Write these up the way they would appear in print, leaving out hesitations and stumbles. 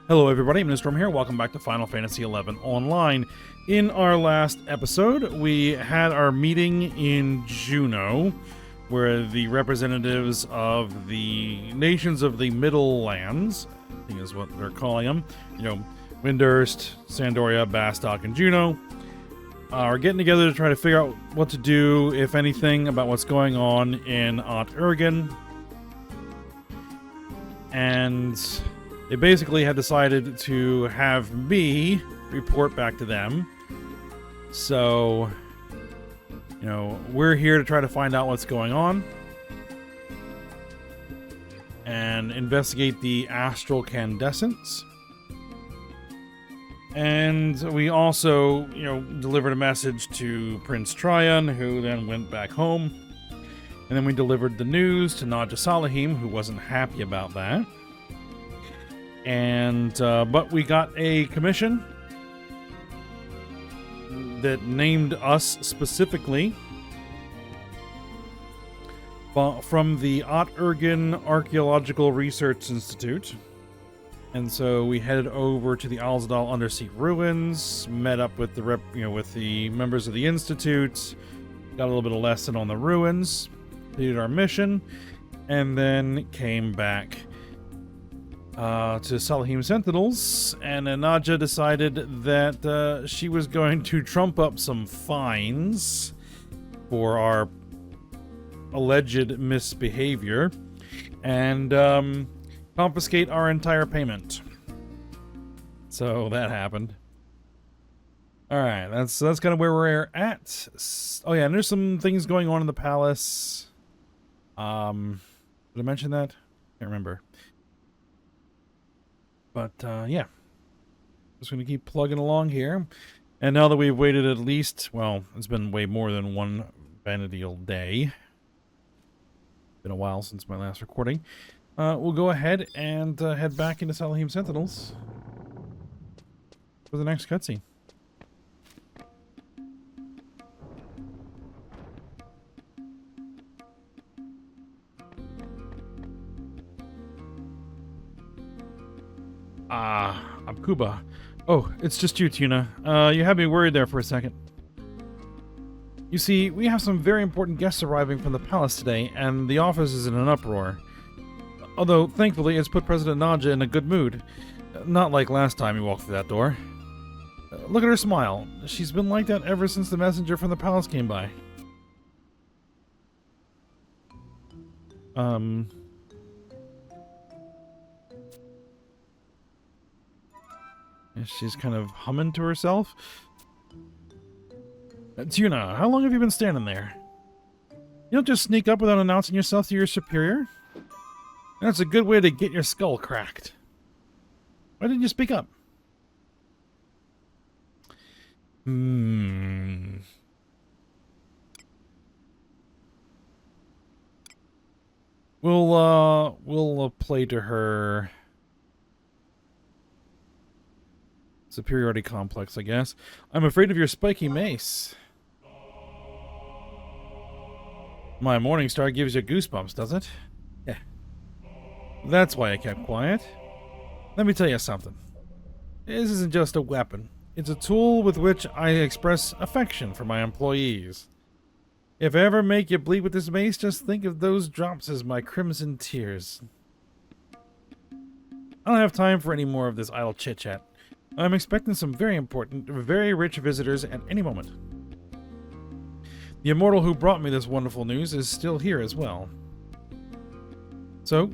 Hello everybody, I'm Storm here. Welcome back to Final Fantasy XI Online. In our last episode, we had our meeting in Juneau, where the representatives of the nations of the Middle Lands, I think is what they're calling them, Windurst, Sandoria, Bastok, and Juneau, are getting together to try to figure out what to do, if anything, about what's going on in Ott-Ergen. And they basically had decided to have me report back to them. So, we're here to try to find out what's going on and investigate the astral candescence. And we also, delivered a message to Prince Tryon, who then went back home. And then we delivered the news to Nadja Salahim, who wasn't happy about that. And but we got a commission that named us specifically from the Ott-Ergen Archaeological Research Institute. And so we headed over to the Alzadal Undersea Ruins, met up with the with the members of the institute, got a little bit of lesson on the ruins, completed our mission, and then came back to Salahim Sentinels, and Nadja decided that she was going to trump up some fines for our alleged misbehavior and confiscate our entire payment. So that happened. Alright, that's kind of where we're at. Oh yeah, and there's some things going on in the palace. Did I mention that? Can't remember. But, yeah. Just going to keep plugging along here. And now that we've waited at least, well, it's been way more than one Vana'diel day. Been a while since my last recording. We'll go ahead and head back into Salahim Sentinels for the next cutscene. I'm Kuba. Oh, it's just you, Tuna. You had me worried there for a second. You see, we have some very important guests arriving from the palace today, and the office is in an uproar. Although, thankfully, it's put President Nadja in a good mood. Not like last time he walked through that door. Look at her smile. She's been like that ever since the messenger from the palace came by. She's kind of humming to herself. Tuna, how long have you been standing there? You don't just sneak up without announcing yourself to your superior? That's a good way to get your skull cracked. Why didn't you speak up? We'll play to her superiority complex, I guess. I'm afraid of your spiky mace. My morning star gives you goosebumps, does it? Yeah. That's why I kept quiet. Let me tell you something. This isn't just a weapon. It's a tool with which I express affection for my employees. If I ever make you bleed with this mace, just think of those drops as my crimson tears. I don't have time for any more of this idle chit-chat. I'm expecting some very important, very rich visitors at any moment. The immortal who brought me this wonderful news is still here as well. So,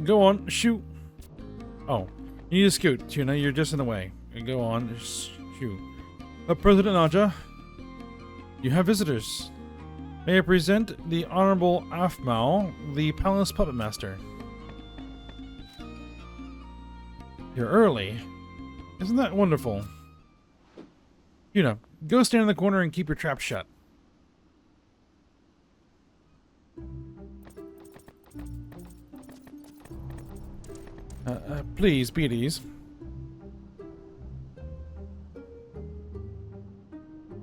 go on, shoot. Oh, you need to scoot, Tuna, you're just in the way. Go on, shoot. President Nadja, you have visitors. May I present the Honorable Afmal, the Palace Puppet Master. You're early. Isn't that wonderful? Go stand in the corner and keep your trap shut. Please, be at ease.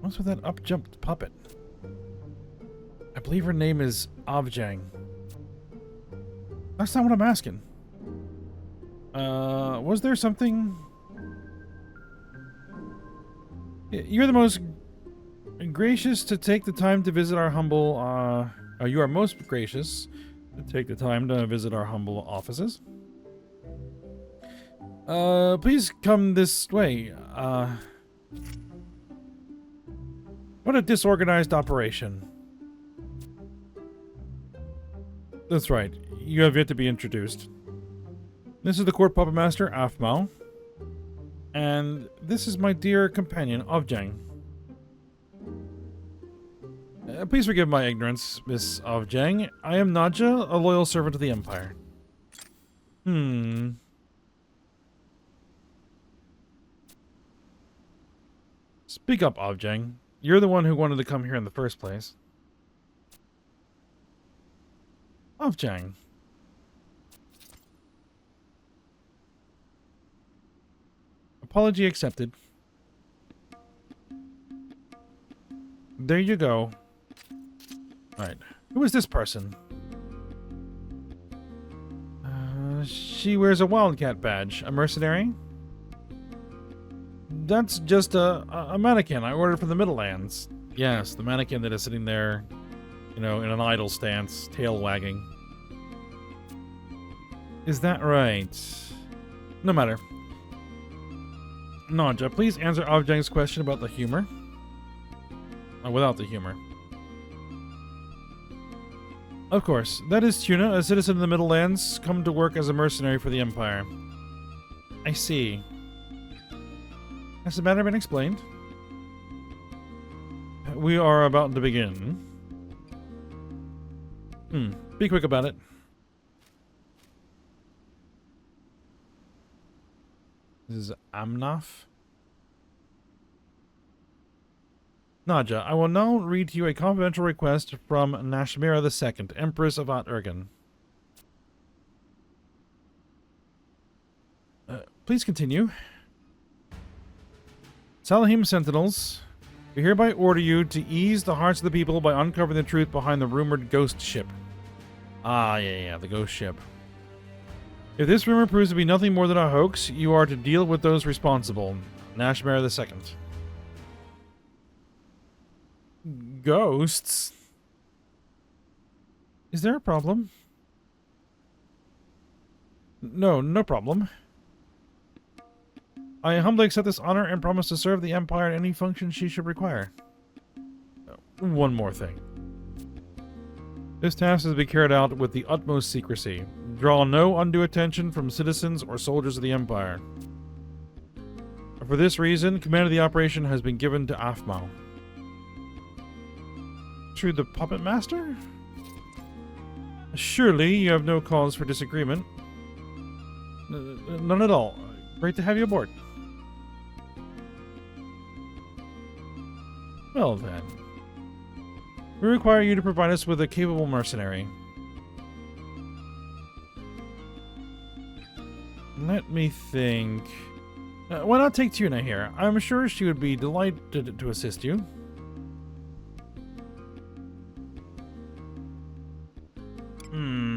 What's with that up-jumped puppet? I believe her name is Avjang. That's not what I'm asking. Was there something? You're the most gracious to take the time to visit our humble, you are most gracious to take the time to visit our humble offices. Please come this way. What a disorganized operation. That's right. You have yet to be introduced. This is the court puppet master, Afmal. And this is my dear companion, Ovjang. Please forgive my ignorance, Miss Ovjang. I am Nadja, a loyal servant of the Empire. Speak up, Ovjang. You're the one who wanted to come here in the first place. Ovjang. Apology accepted. There you go. Alright. Who is this person? She wears a wildcat badge. A mercenary? That's just a mannequin I ordered from the Middlelands. Yes, the mannequin that is sitting there, you know, in an idle stance, tail wagging. Is that right? No matter. Nadja, please answer Ovjang's question about the humor. Without the humor. Of course. That is Tuna, a citizen of the Middlelands, come to work as a mercenary for the Empire. I see. Has the matter been explained? We are about to begin. Be quick about it. This is Amnaf. Nadja, I will now read to you a confidential request from Nashmira II, Empress of Ot-Urgan. Please continue. Salahim Sentinels, we hereby order you to ease the hearts of the people by uncovering the truth behind the rumored ghost ship. Ah, yeah, the ghost ship. If this rumor proves to be nothing more than a hoax, you are to deal with those responsible. Nashmira II. Ghosts? Is there a problem? No problem. I humbly accept this honor and promise to serve the Empire in any function she should require. One more thing. This task is to be carried out with the utmost secrecy. Draw no undue attention from citizens or soldiers of the Empire. For this reason, command of the operation has been given to Afmal. To the Puppet Master? Surely you have no cause for disagreement. None at all. Great to have you aboard. Well then. We require you to provide us with a capable mercenary. Let me think. Why not take Tuna here? I'm sure she would be delighted to assist you.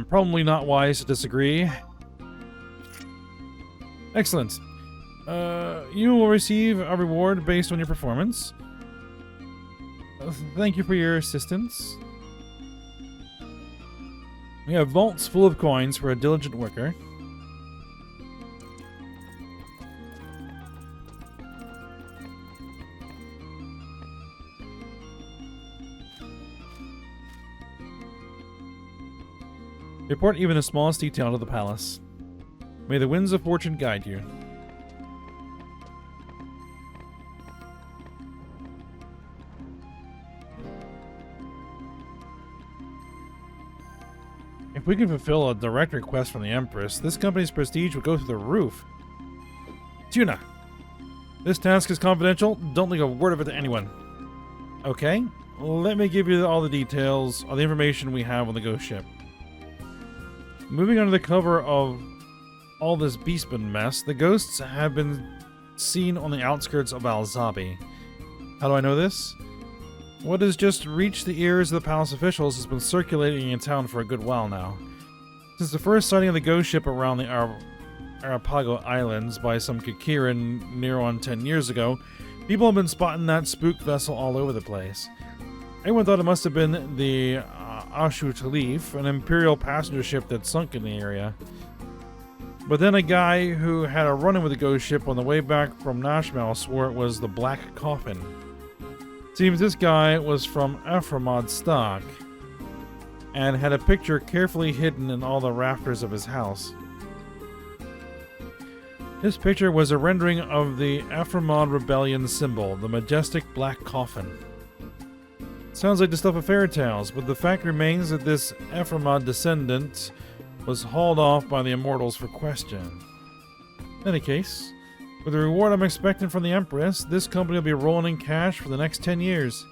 Probably not wise to disagree. Excellent. You will receive a reward based on your performance. Thank you for your assistance. We have vaults full of coins for a diligent worker. Report even the smallest detail to the palace. May the winds of fortune guide you. If we can fulfill a direct request from the Empress, this company's prestige will go through the roof. Tuna, this task is confidential. Don't leak a word of it to anyone. Okay, let me give you all the details, all the information we have on the ghost ship. Moving under the cover of all this beastman mess, the ghosts have been seen on the outskirts of Al-Zabi. How do I know this? What has just reached the ears of the palace officials has been circulating in town for a good while now. Since the first sighting of the ghost ship around the Arapago Islands by some Kikiran near on 10 years ago, people have been spotting that spook vessel all over the place. Everyone thought it must have been the Ashu Talif, an Imperial passenger ship that sunk in the area. But then a guy who had a run-in with the ghost ship on the way back from Nashmal swore it was the Black Coffin. Seems this guy was from Ephraim's stock and had a picture carefully hidden in all the rafters of his house. This picture was a rendering of the Ephraim Rebellion symbol, the majestic Black Coffin. Sounds like the stuff of fairy tales, but the fact remains that this Ephraim descendant was hauled off by the Immortals for question. In any case, with the reward I'm expecting from the Empress, this company will be rolling in cash for the next 10 years.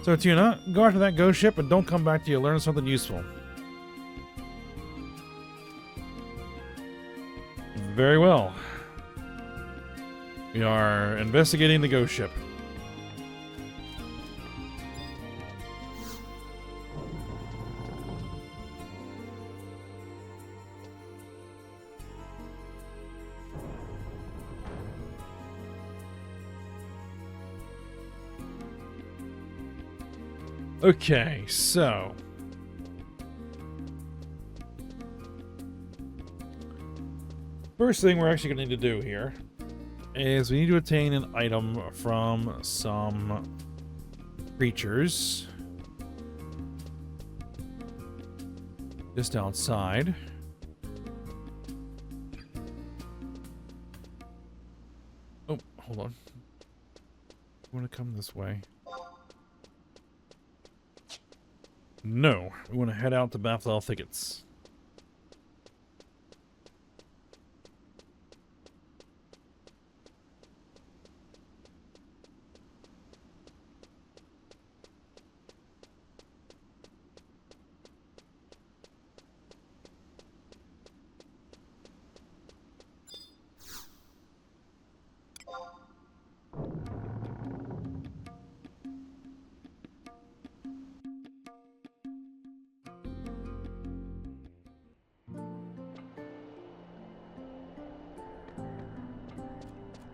So Tuna, go after that ghost ship and don't come back till you learn something useful. Very well. We are investigating the ghost ship. Okay, so first thing we're actually going to need to do here is we need to obtain an item from some creatures just outside. Oh, hold on. You want to come this way? No, we want to head out to Vana'diel thickets.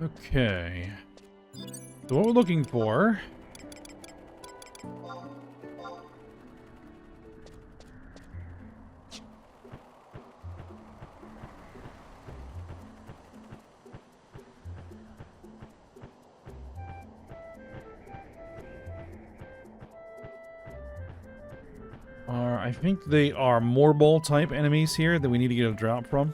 Okay. So what we're looking for are, I think they are Morbol type enemies here that we need to get a drop from.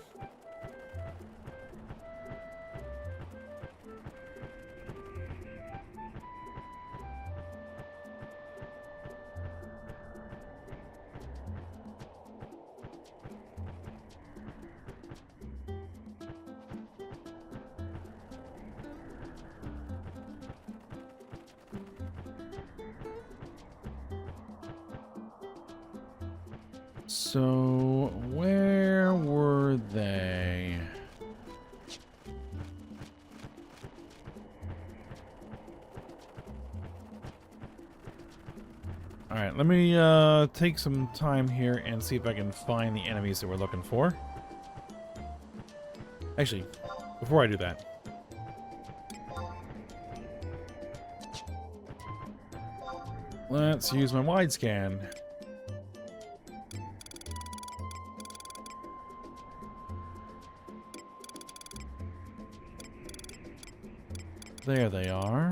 So, where were they? Alright, let me take some time here and see if I can find the enemies that we're looking for. Actually, before I do that, let's use my wide scan. There they are.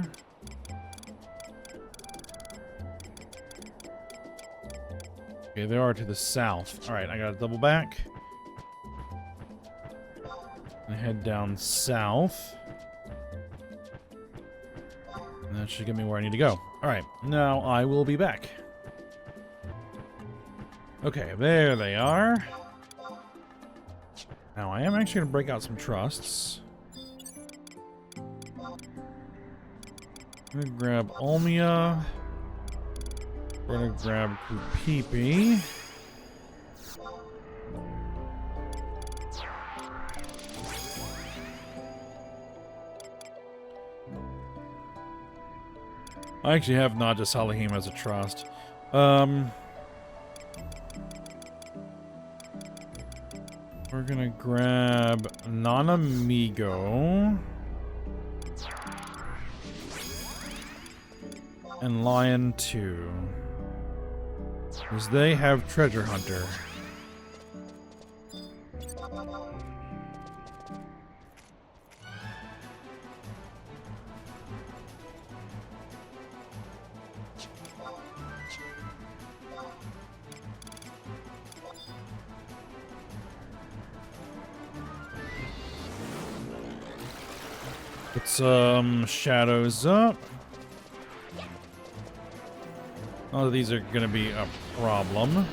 Okay, they are to the south. Alright, I gotta double back. And head down south. And that should get me where I need to go. Alright, now I will be back. Okay, there they are. Now I am actually gonna break out some trusts. I'm gonna grab Olmia. We're gonna grab Kupipi. I actually have Naja Salahim as a trust. We're gonna grab Non-Amigo and Lion 2, because they have Treasure Hunter. Put some shadows up. Oh, these are gonna be a problem.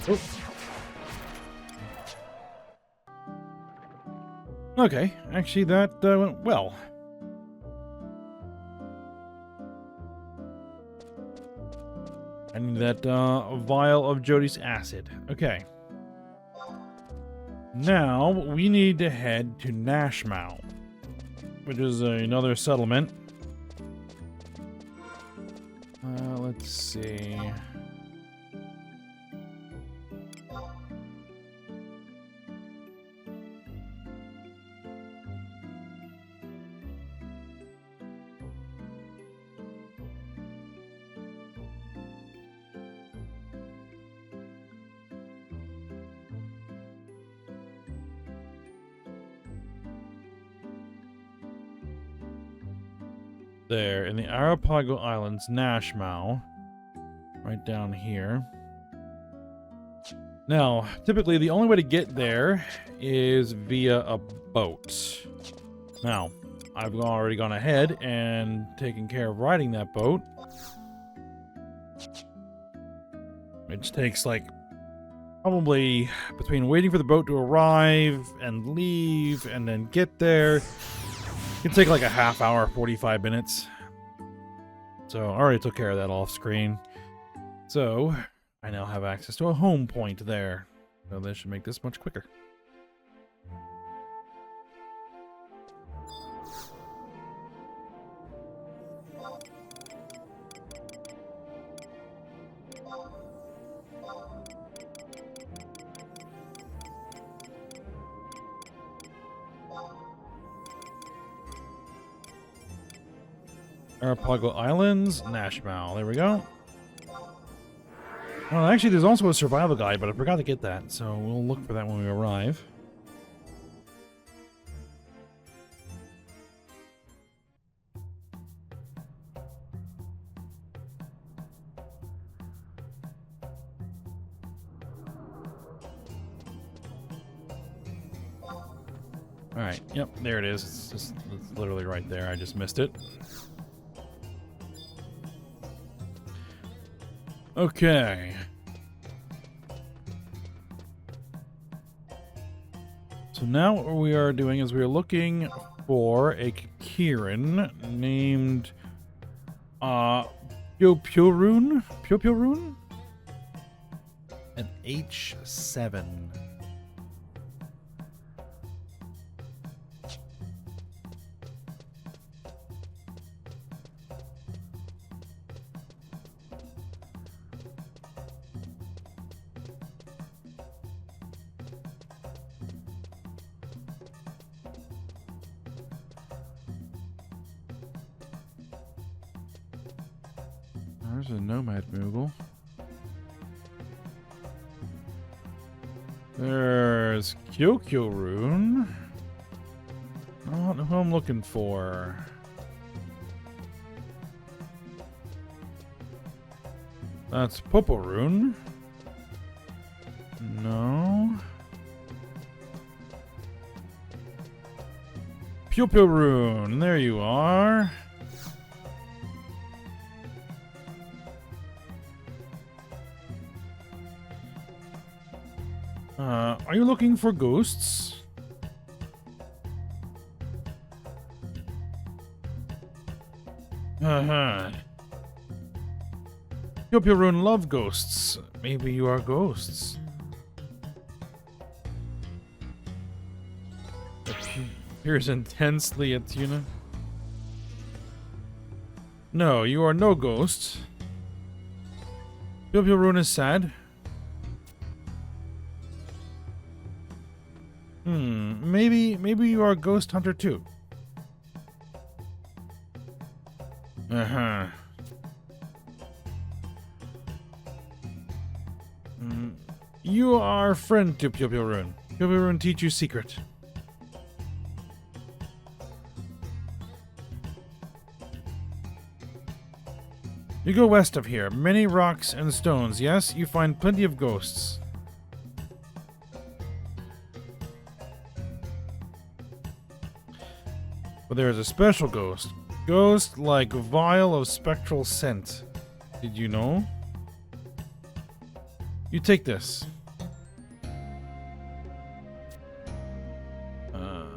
Oh. Okay, actually that went well. I need that vial of Jody's acid. Okay. Now we need to head to Nashmau, which is another settlement. Let's see. There, in the Arapago Islands, Nashmau. Right down here. Now, typically the only way to get there is via a boat. Now, I've already gone ahead and taken care of riding that boat. Which takes like probably between waiting for the boat to arrive and leave and then get there. It can take like a half hour, 45 minutes. So I already took care of that off screen. So I now have access to a home point there. So this should make this much quicker. Arapago Islands, Nashmau. There we go. Well, actually, there's also a survival guide, but I forgot to get that, so we'll look for that when we arrive. Alright, yep, there it is. It's literally right there. I just missed it. Okay. So now what we are doing is we are looking for a Kirin named Pyopyorun? Pyopyorun? An H7. There's a Nomad Moogle. There's Kyokyorun. I don't know who I'm looking for. That's Poporun. No. Pyopyorun. There you are. Are you looking for ghosts? Ethiopia Rune love ghosts. Maybe you are ghosts. Appears intensely at Tuna. No, you are no ghost. Ethiopia Rune is sad. Maybe you are a ghost hunter too. You are a friend to Pyo Rune. Pyo Rune teach you secret. You go west of here. Many rocks and stones. Yes, you find plenty of ghosts. But there is a special ghost. Ghost like vial of spectral scent. Did you know? You take this.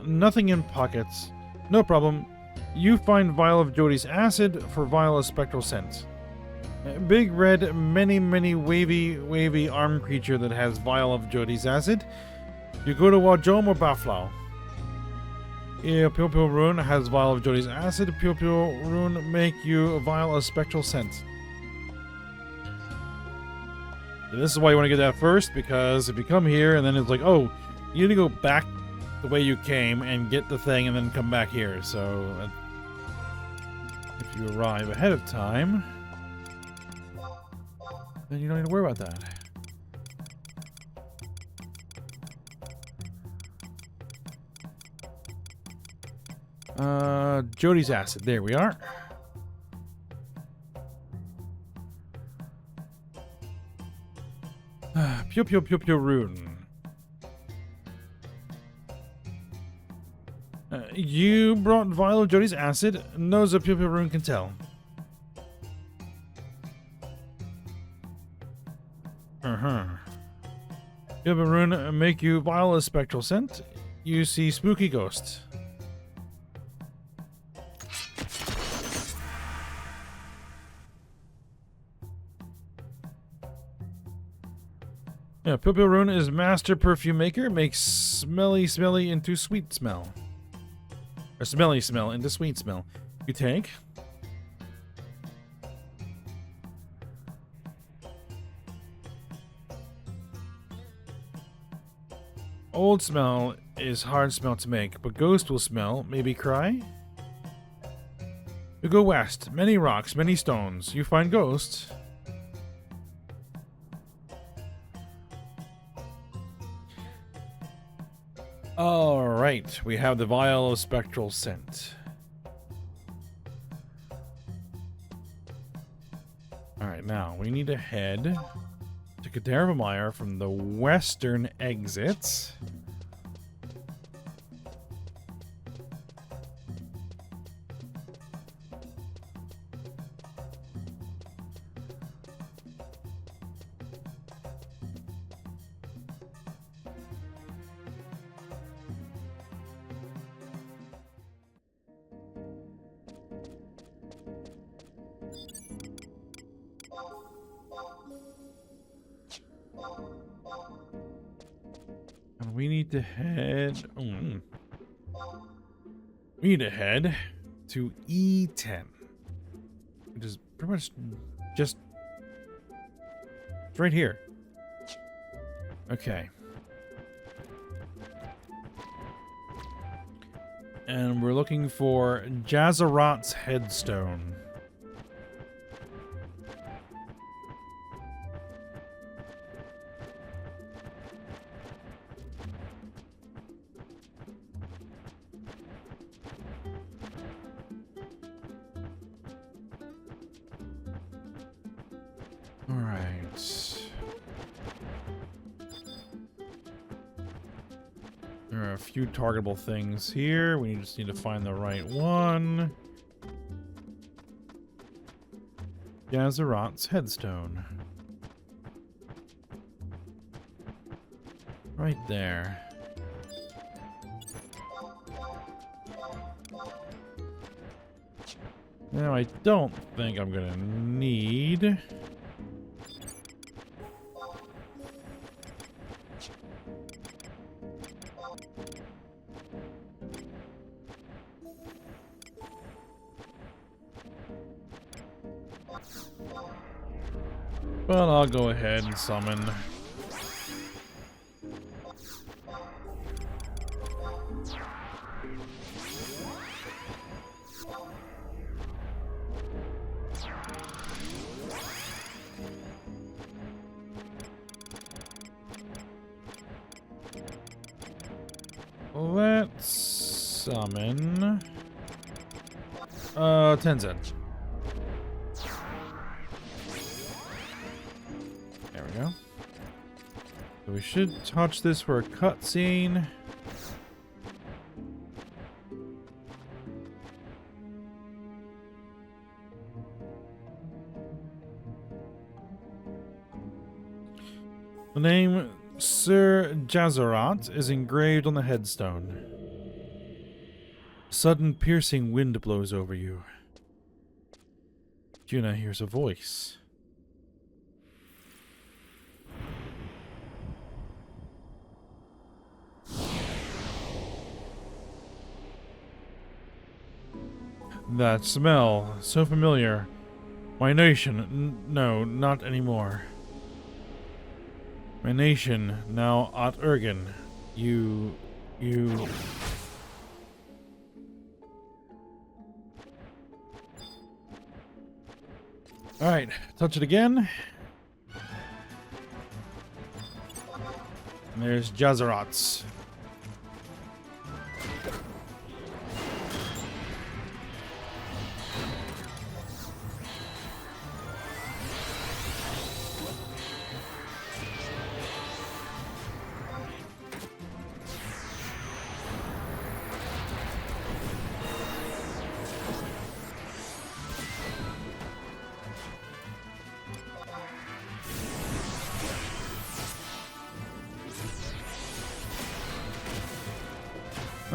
Nothing in pockets. No problem. You find vial of Jody's acid for vial of spectral scent. Big red, many wavy arm creature that has vial of Jody's acid. You go to Wajom or Baflau. Pyo Rune has vial of Jody's acid. Pyo Rune make you a vial of spectral scent. And this is why you want to get that first, because if you come here and then it's like, oh, you need to go back the way you came and get the thing and then come back here. So if you arrive ahead of time, then you don't need to worry about that. Jody's acid. There we are. Pyo Rune. You brought vial of Jody's acid. Knows a Pyo Rune can tell. Pyo Rune make you vial of spectral scent. You see spooky ghosts. Yeah, Pyo Rune is master perfume maker. Makes smelly into sweet smell. Or smelly smell into sweet smell. You take. Old smell is hard smell to make, but ghost will smell, maybe cry. You go west. Many rocks, many stones. You find ghosts. Alright, we have the vial of spectral scent. Alright, now we need to head to Kadervamire from the western exit. And we need to head... We need to head to E10. Which is pretty much just... It's right here. Okay. And we're looking for Jazzerot's headstone. There are a few targetable things here. We just need to find the right one. Jazzerot's headstone. Right there. Now, I don't think I'm gonna need... But I'll go ahead and summon. Let's summon Tenzin. There we go. So we should touch this for a cutscene. The name Sir Jazarat is engraved on the headstone. A sudden piercing wind blows over you. Yuna hears a voice. That smell, so familiar. My nation, no, not anymore. My nation, now at Urgen. You... Alright, touch it again. And there's Jazarat's.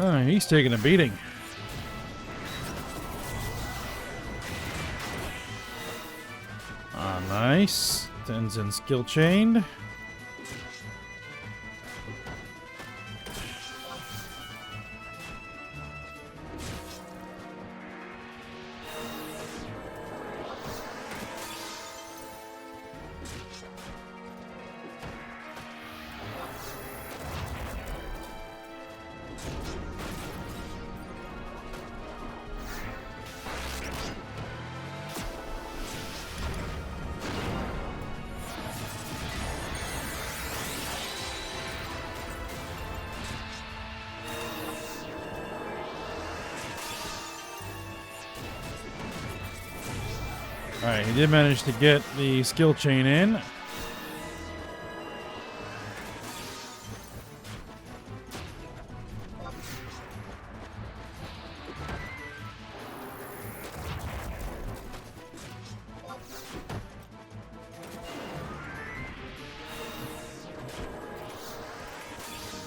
Oh, he's taking a beating. Ah, nice. Tenzin skill chained. Alright, he did manage to get the skill chain in.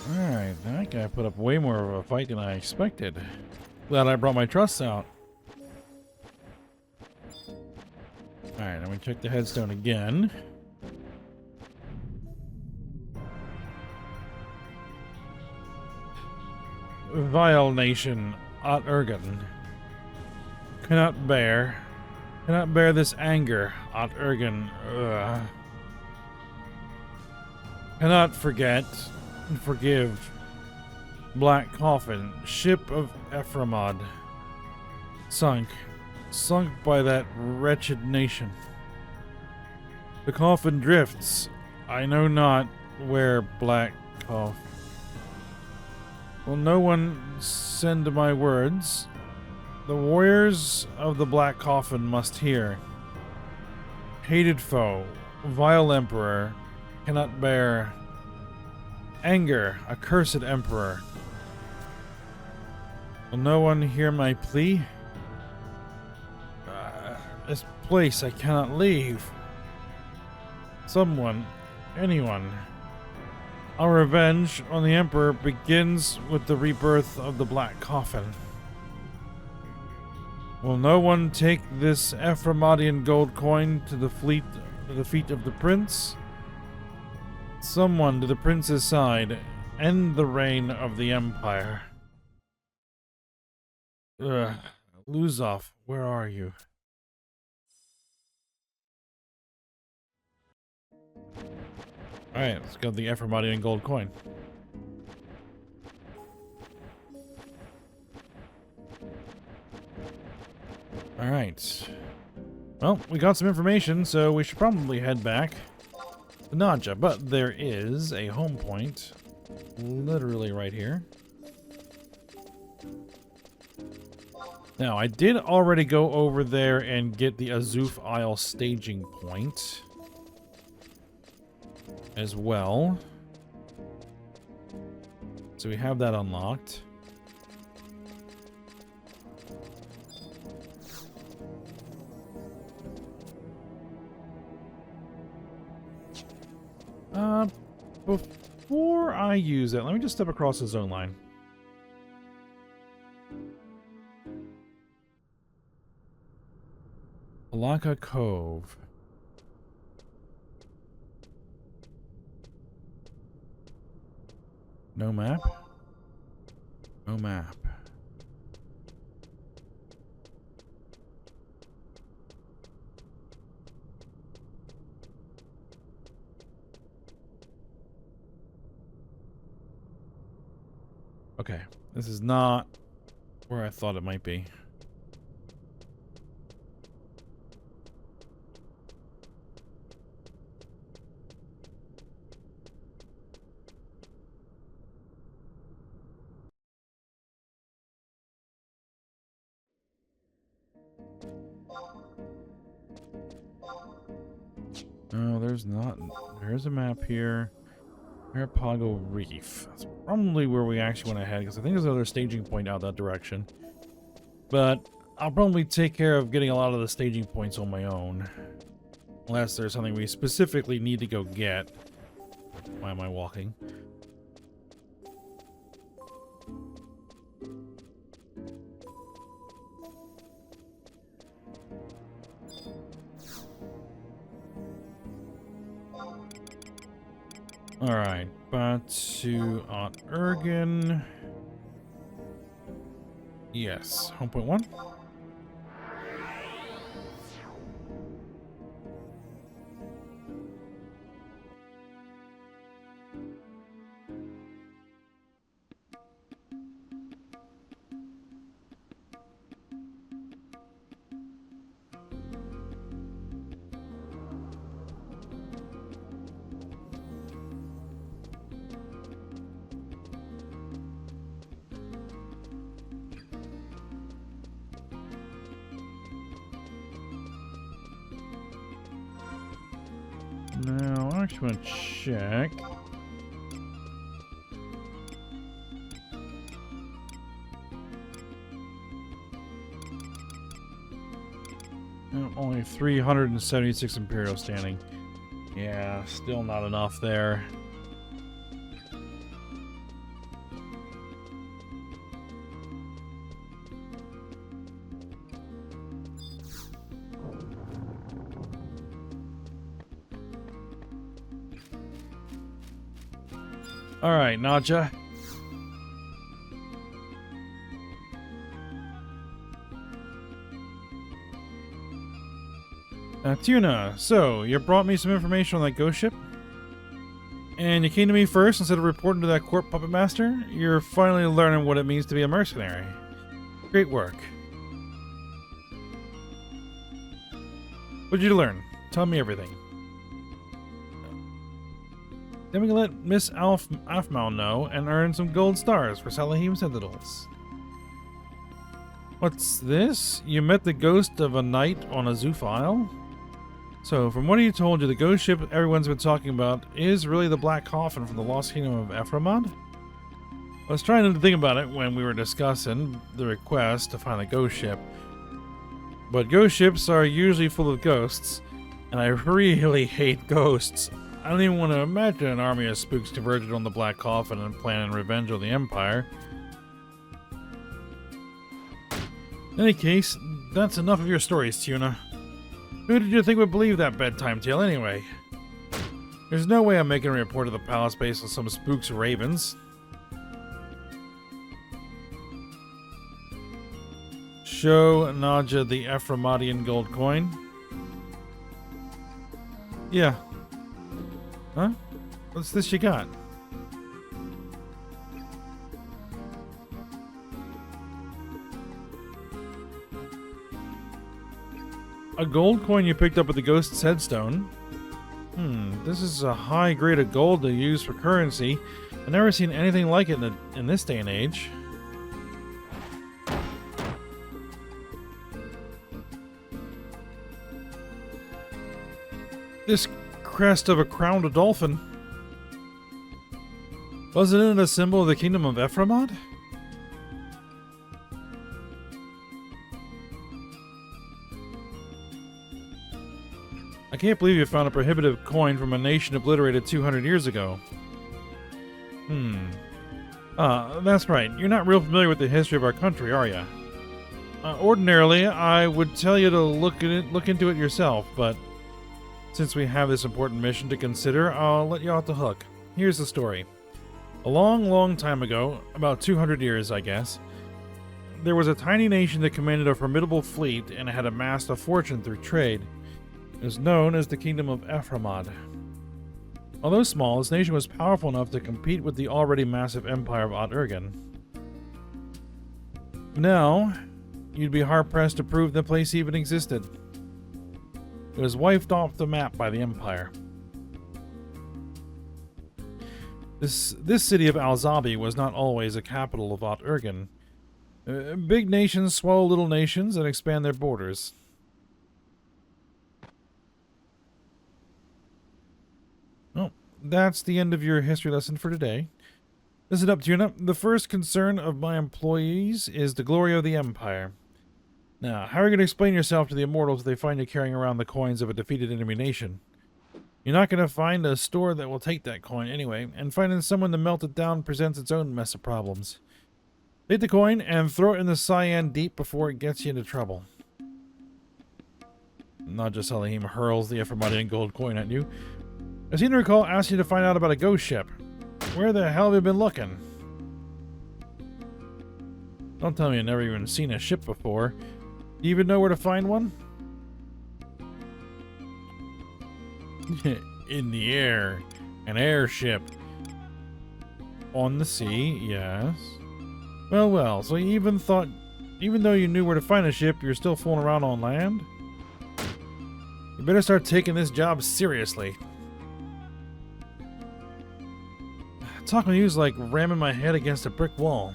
Alright, that guy put up way more of a fight than I expected. Glad I brought my trusts out. Alright, let me check the headstone again. Vile nation, at Urgen. Cannot bear this anger, at Urgen. Cannot forget and forgive. Black coffin, ship of Ephraimad. Sunk by that wretched nation. The coffin drifts. I know not where black coffin. Will no one send my words? The warriors of the black coffin must hear. Hated foe, vile emperor, cannot bear. Anger, accursed emperor. Will no one hear my plea? This place I cannot leave. Someone, anyone. Our revenge on the Emperor begins with the rebirth of the Black Coffin. Will no one take this Ephraimidian gold coin to the feet of the prince? Someone to the prince's side, end the reign of the Empire. Luzov, where are you? Alright, let's go to the Ephraimidian gold coin. Alright. Well, we got some information, so we should probably head back to Nadja. But there is a home point literally right here. Now, I did already go over there and get the Azuf Isle staging point as well. So we have that unlocked. Before I use that, let me just step across the zone line. Alaka Cove. No map? No map. Okay, this is not where I thought it might be. No, there's not. There's a map here. Arapago Reef. That's probably where we actually went ahead, because I think there's another staging point out that direction. But I'll probably take care of getting a lot of the staging points on my own. Unless there's something we specifically need to go get. Why am I walking? Alright, back to Aunt Ergen. Yes, home point 1. Now, I actually want to check. Only 376 Imperial standing. Yeah, still not enough there. Alright, Nadja. Tuna, so you brought me some information on that ghost ship? And you came to me first instead of reporting to that court puppet master? You're finally learning what it means to be a mercenary. Great work. What did you learn? Tell me everything. Then we can let Miss Afmal know and earn some gold stars for Salahim Sentinels. What's this? You met the ghost of a knight on Azuf Isle? So, from what he told you, the ghost ship everyone's been talking about is really the Black Coffin from the Lost Kingdom of Ephraimid? I was trying to think about it when we were discussing the request to find a ghost ship. But ghost ships are usually full of ghosts, and I really hate ghosts. I don't even want to imagine an army of spooks converged on the Black Coffin and planning revenge on the Empire. In any case, that's enough of your stories, Tuna. Who did you think would believe that bedtime tale anyway? There's no way I'm making a report of the palace based on some spook's ravens. Show Nadja the Ephraimadian gold coin. Yeah. Huh? What's this you got? A gold coin you picked up at the ghost's headstone. This is a high grade of gold to use for currency. I've never seen anything like it in this day and age. This crest of a crowned dolphin. Wasn't it a symbol of the kingdom of Ephraimad? I can't believe you found a prohibitive coin from a nation obliterated 200 years ago. That's right. You're not real familiar with the history of our country, are you? Ordinarily, I would tell you to look into it yourself, but since we have this important mission to consider, I'll let you off the hook. Here's the story. A long, long time ago, about 200 years, I guess, there was a tiny nation that commanded a formidable fleet and had amassed a fortune through trade. It was known as the Kingdom of Ephraimad. Although small, this nation was powerful enough to compete with the already massive empire of Ot-Urgen. Now, you'd be hard-pressed to prove the place even existed. It was wiped off the map by the empire. This city of Alzabi was not always a capital of Ot-Urgen. Big nations swallow little nations and expand their borders. Oh, that's the end of your history lesson for today. Listen up, Tuna. The first concern of my employees is the glory of the Empire. Now, how are you going to explain yourself to the immortals if they find you carrying around the coins of a defeated enemy nation? You're not going to find a store that will take that coin anyway, and finding someone to melt it down presents its own mess of problems. Take the coin and throw it in the Cyan Deep before it gets you into trouble. Not just Salahim hurls the Ephraimadian gold coin at you. I seem to recall asking you to find out about a ghost ship. Where the hell have you been looking? Don't tell me you've never even seen a ship before. Do you even know where to find one? In the air. An airship. On the sea, yes. Well, so you even though you knew where to find a ship, you're still fooling around on land? You better start taking this job seriously. Talking to you is like ramming my head against a brick wall.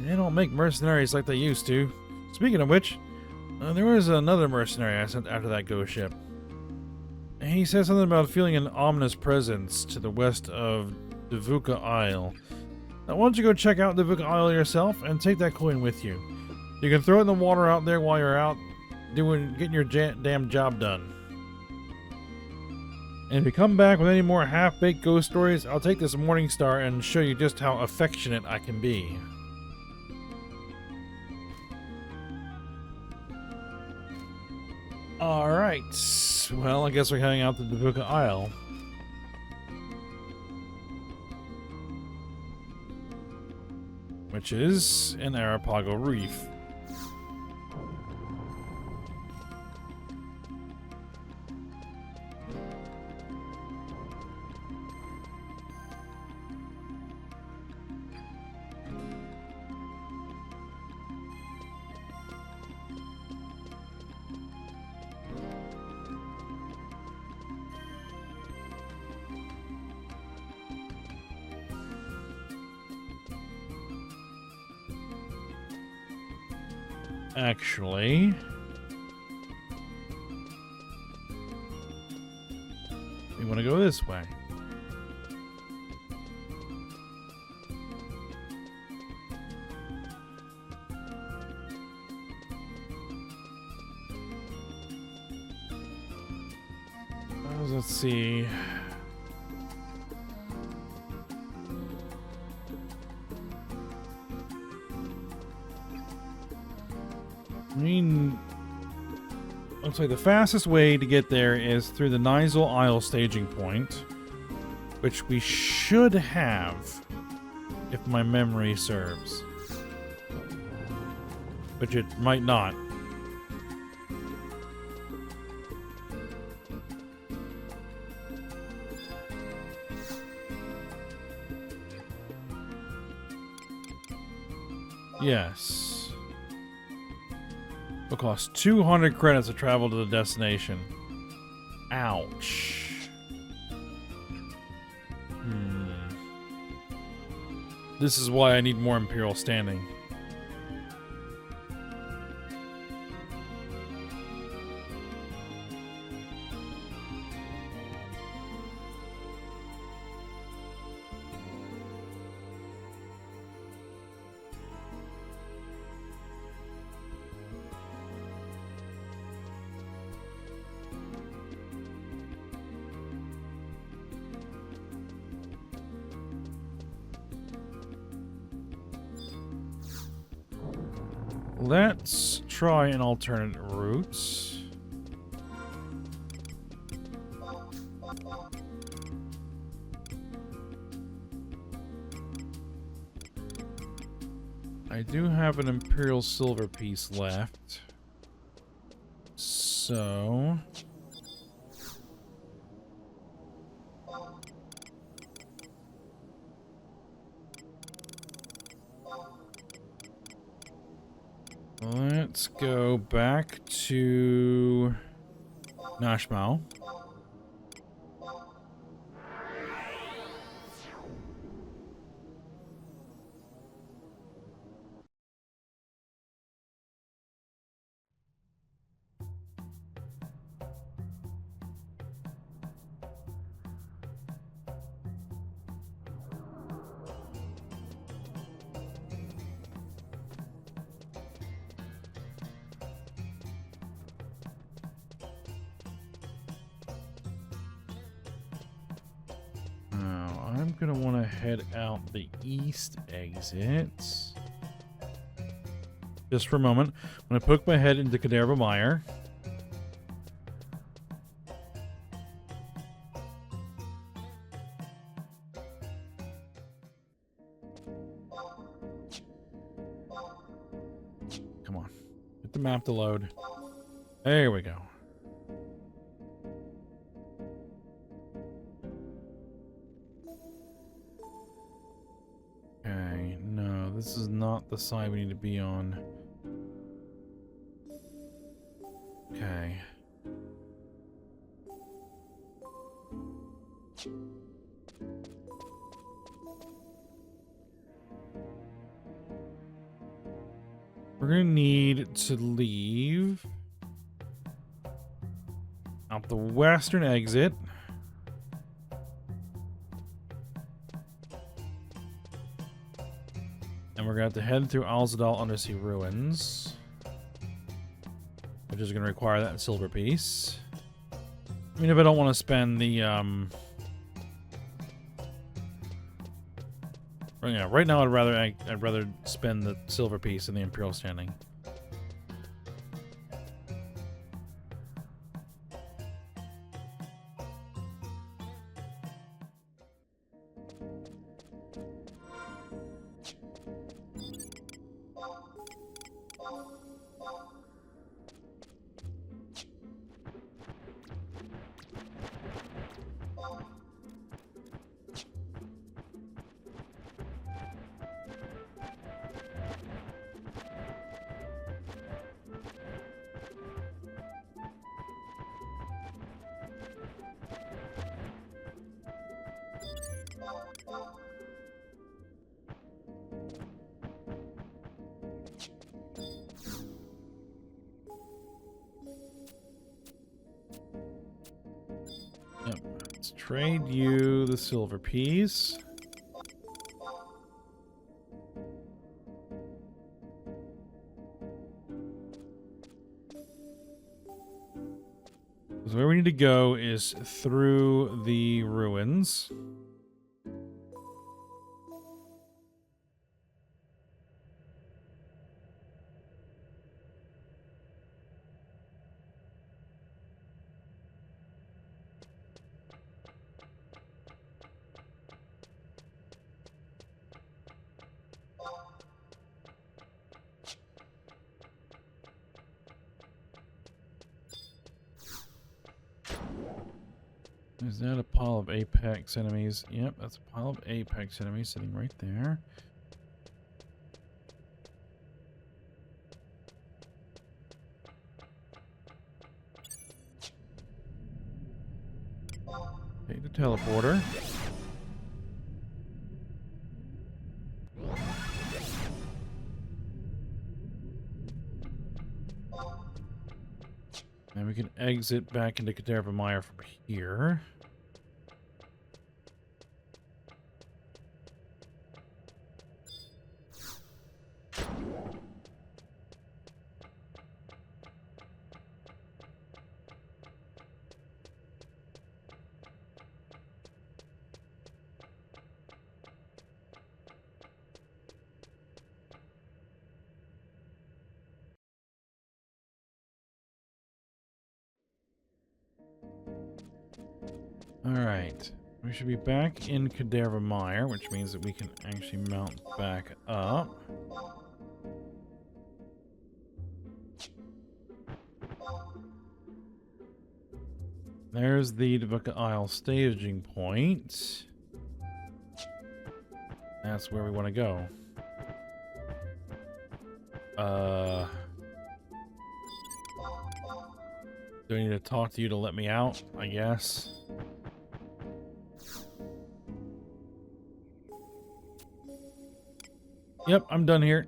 They don't make mercenaries like they used to. Speaking of which, there was another mercenary I sent after that ghost ship. He said something about feeling an ominous presence to the west of Devuka Isle. Now, why don't you go check out Devuka Isle yourself and take that coin with you? You can throw it in the water out there while you're out getting your damn job done. And if you come back with any more half-baked ghost stories, I'll take this Morning Star and show you just how affectionate I can be. Alright, well, I guess we're heading out to Devuka Isle. Which is in Arapago Reef. Actually, we want to go this way. Let's see. I mean, looks like the fastest way to get there is through the Nizal Isle staging point, which we should have, if my memory serves. Which it might not. Yes. It'll cost 200 credits to travel to the destination. Ouch. This is why I need more Imperial standing. Let's try an alternate route. I do have an Imperial silver piece left. So... let's go back to Nashmau. I'm gonna want to head out the east exit. Just for a moment. I'm gonna poke my head into Caderva Mire. Come on. Get the map to load. There we go. Okay, no, this is not the side we need to be on. Okay. We're gonna need to leave out the western exit. And we're gonna have to head through Alzadal Undersea Ruins, which is gonna require that silver piece. I mean, if I don't want to spend the yeah, right now I'd rather spend the silver piece in the Imperial standing. Yep. Let's trade you the silver piece. So where we need to go is through the ruins. Is that a pile of Apex enemies? Yep, that's a pile of Apex enemies sitting right there. Take the teleporter. And we can exit back into Vana'diel from here. Alright. We should be back in Vana'diel, which means that we can actually mount back up. There's the Vana'diel staging point. That's where we want to go. Do I need to talk to you to let me out? I guess. Yep, I'm done here.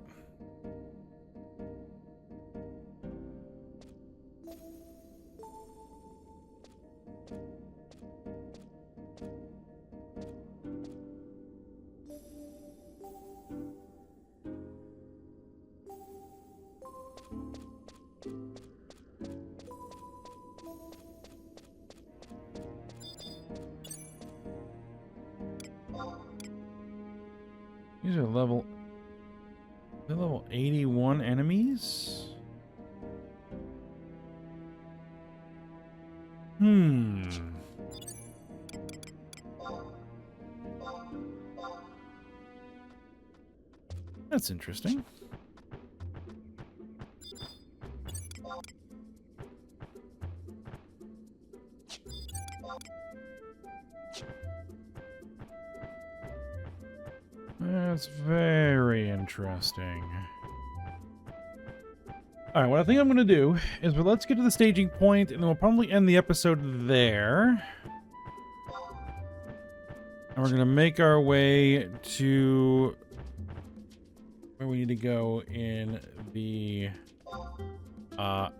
These are level 81 enemies? That's interesting. That's very interesting. Alright, what I think I'm going to do is let's get to the staging point, and then we'll probably end the episode there. And we're going to make our way to where we need to go in the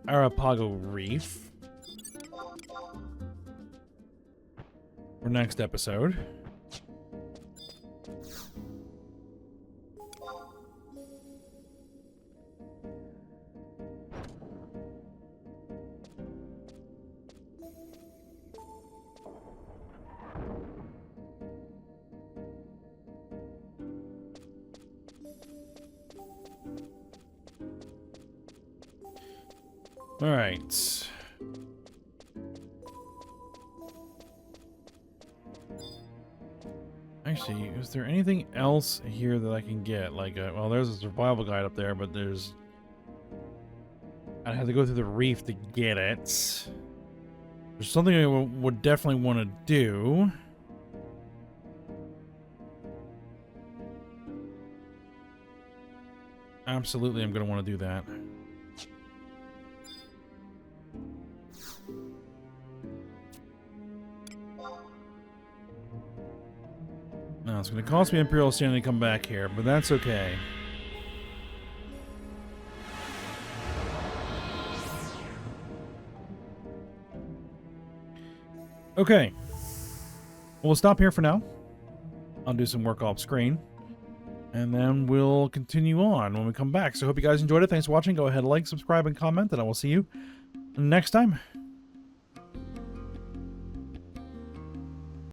Arapago Reef for next episode. All right. Actually, is there anything else here that I can get? Like, well, there's a survival guide up there, but there's... I'd have to go through the reef to get it. There's something I would definitely want to do. Absolutely, I'm going to want to do that. Now, it's going to cost me Imperial Standing to come back here, but that's okay. Okay. We'll stop here for now. I'll do some work off screen. And then we'll continue on when we come back. So I hope you guys enjoyed it. Thanks for watching. Go ahead, like, subscribe, and comment, and I will see you next time.